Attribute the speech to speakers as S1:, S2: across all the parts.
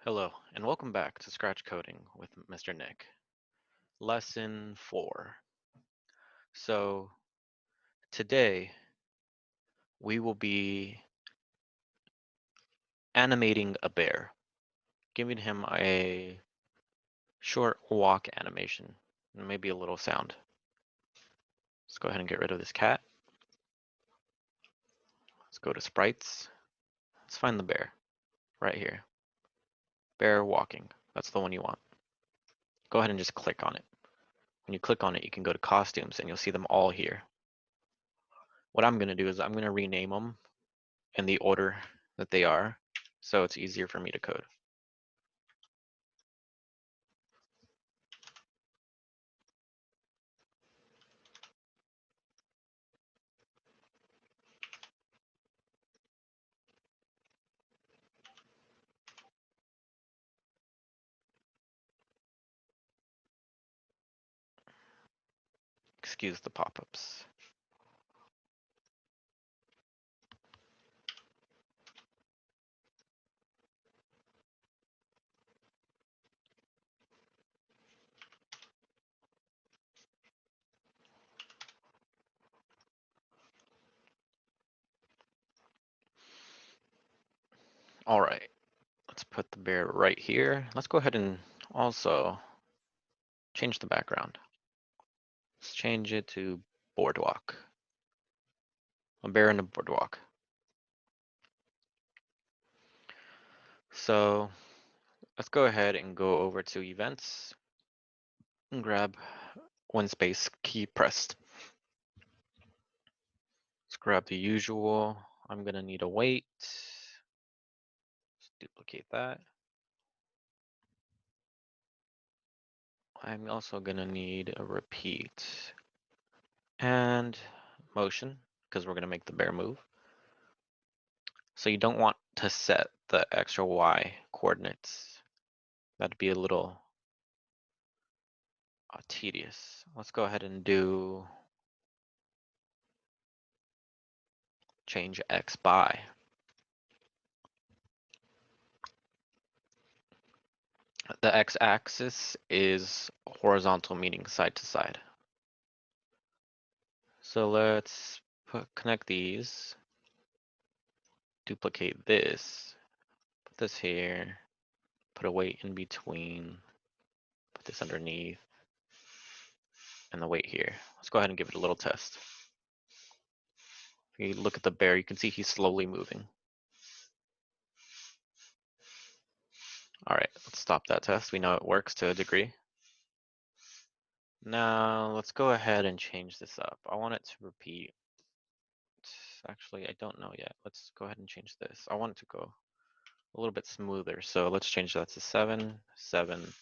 S1: Hello, and welcome back to Scratch Coding with Mr. Nick. Lesson 4. So, today we will be animating a bear, giving him a short walk animation, and maybe a little sound. Let's go ahead and get rid of this cat. Let's go to sprites. Let's find the bear right here. Bear walking. That's the one you want. Go ahead and just click on it. When you click on it, you can go to costumes and you'll see them all here. What I'm going to do is I'm going to rename them in the order that they are, so it's easier for me to code. Excuse the pop-ups. All right, let's put the bear right here. Let's go ahead and also change the background. Let's change it to boardwalk. A bear in a boardwalk. So let's go ahead and go over to events and grab one space key pressed. Let's grab the usual. I'm gonna need a wait. Let's duplicate that. I'm also gonna need a repeat and motion because we're gonna make the bear move. So you don't want to set the X or Y coordinates. That'd be a little tedious. Let's go ahead and do change X by. The X axis is horizontal, meaning side to side. So let's connect these, duplicate this, put this here, put a weight in between, put this underneath, and the weight here. Let's go ahead and give it a little test. If you look at the bear, you can see he's slowly moving. All right, let's stop that test. We know it works to a degree. Now let's go ahead and change this up. I want it to repeat. Actually, I don't know yet. Let's go ahead and change this. I want it to go a little bit smoother. So let's change that to 7, 7.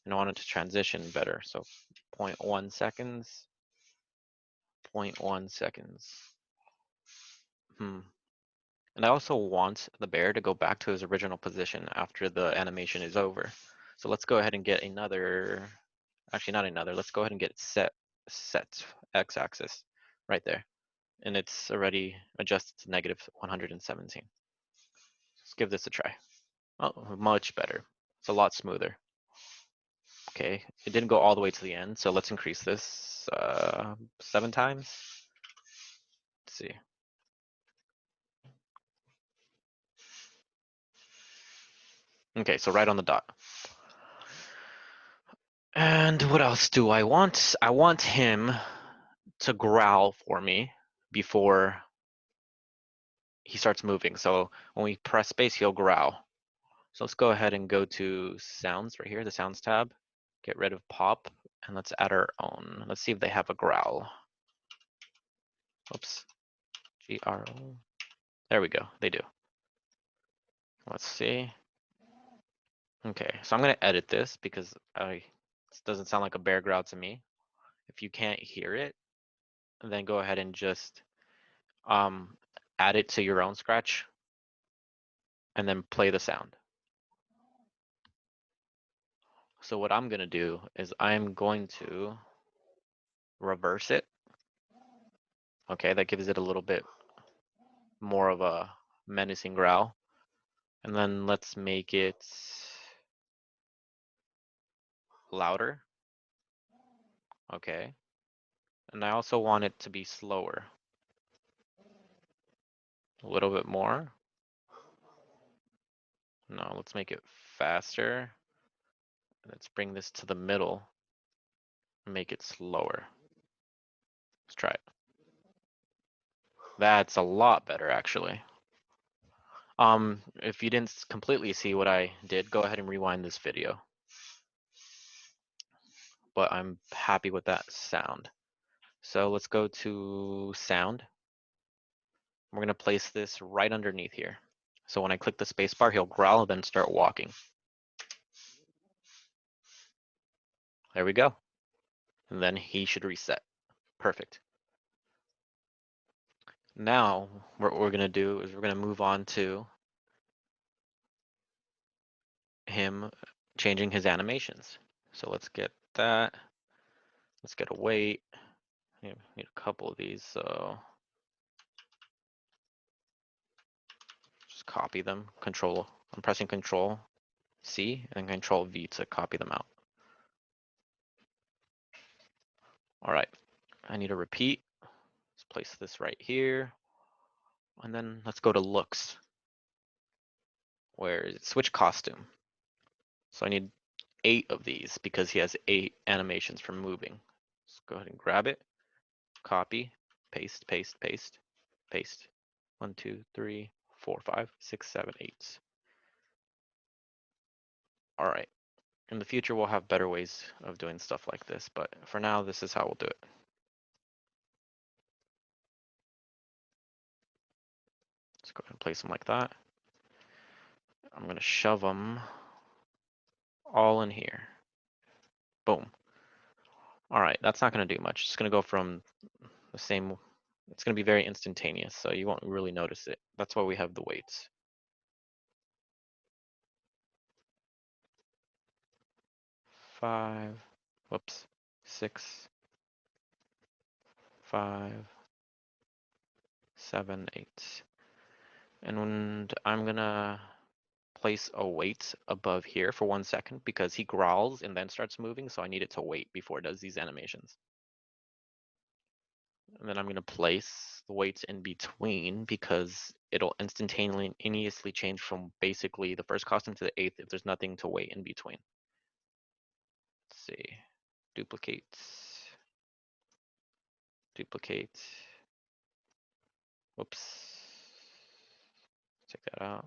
S1: And I want it to transition better. So 0.1 seconds, 0.1 seconds. And I also want the bear to go back to his original position after the animation is over. So let's go ahead and get another, actually not another, let's go ahead and get set x-axis right there. And it's already adjusted to negative 117. Let's give this a try. Oh, much better. It's a lot smoother. Okay, it didn't go all the way to the end, so let's increase this 7 times. Let's see. Okay, so right on the dot. And what else do I want? I want him to growl for me before he starts moving. So when we press space, he'll growl. So let's go ahead and go to sounds right here, the sounds tab, get rid of pop, and let's add our own. Let's see if they have a growl. Oops, G-R-O. There we go, they do. Let's see. Okay, so I'm gonna edit this because this doesn't sound like a bear growl to me. If you can't hear it, then go ahead and just add it to your own Scratch and then play the sound. So what I'm gonna do is I'm going to reverse it. Okay, that gives it a little bit more of a menacing growl. And then let's make it louder. Okay. And I also want it to be slower. A little bit more. No, let's make it faster. Let's bring this to the middle and make it slower. Let's try it. That's a lot better, actually. If you didn't completely see what I did, go ahead and rewind this video. But I'm happy with that sound. So let's go to sound. We're gonna place this right underneath here. So when I click the spacebar, he'll growl and then start walking. There we go. And then he should reset. Perfect. Now, what we're gonna do is we're gonna move on to him changing his animations. So let's get that. Let's get a weight. Need a couple of these, so just copy them. I'm pressing Control C and Control V to copy them out. All right, I need a repeat. Let's place this right here. And then let's go to looks. Where is it? Switch costume. So I need 8 of these because he has 8 animations for moving. Let's go ahead and grab it, copy, paste, paste, paste, paste. 1, 2, 3, 4, 5, 6, 7, 8. All right. In the future, we'll have better ways of doing stuff like this, but for now, this is how we'll do it. Let's go ahead and place them like that. I'm going to shove them all in here. Boom. All right, that's not going to do much. It's going to go from the same, it's going to be very instantaneous, so you won't really notice it. That's why we have the weights. 5, whoops, 6, 5, 7, 8. And I'm going to place a weight above here for 1 second because he growls and then starts moving, so I need it to wait before it does these animations. And then I'm going to place the weights in between because it'll instantaneously change from basically the first costume to the 8th if there's nothing to wait in between. Let's see, duplicate, duplicate, whoops, take that out,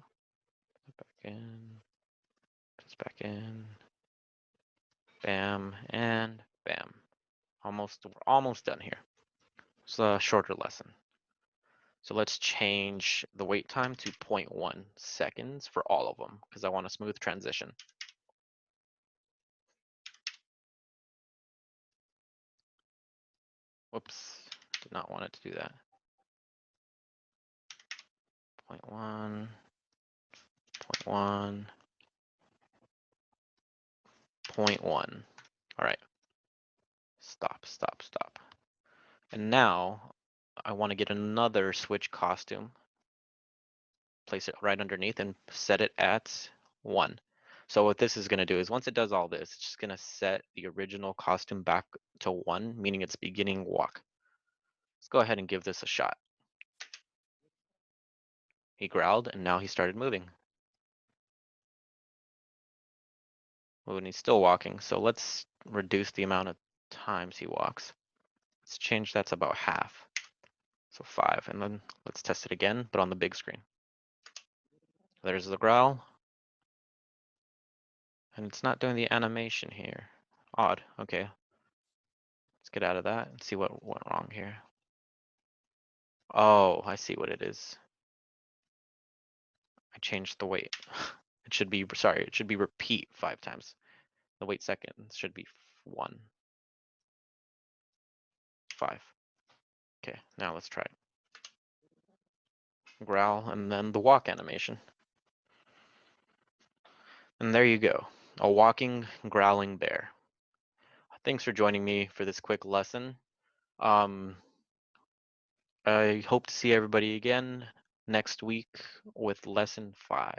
S1: put back in, put this back in, bam, and bam. We're almost done here. It's a shorter lesson. So let's change the wait time to 0.1 seconds for all of them because I want a smooth transition. Whoops, did not want it to do that. 0.1, 0.1, 0.1. All right, stop, stop, stop. And now I want to get another switch costume, place it right underneath and set it at 1. So what this is going to do is once it does all this, it's just going to set the original costume back to 1, meaning its beginning walk. Let's go ahead and give this a shot. He growled and now he started moving. Oh, and he's still walking, so let's reduce the amount of times he walks. Let's change that to about half. So 5, and then let's test it again, but on the big screen. There's the growl. And it's not doing the animation here. Odd, okay. Let's get out of that and see what went wrong here. Oh, I see what it is. I changed the wait. It should be, sorry, it should be repeat 5 times. The wait seconds should be 1. 5. Okay, now let's try it. Growl and then the walk animation. And there you go, a walking, growling bear. Thanks for joining me for this quick lesson. I hope to see everybody again next week with lesson 5.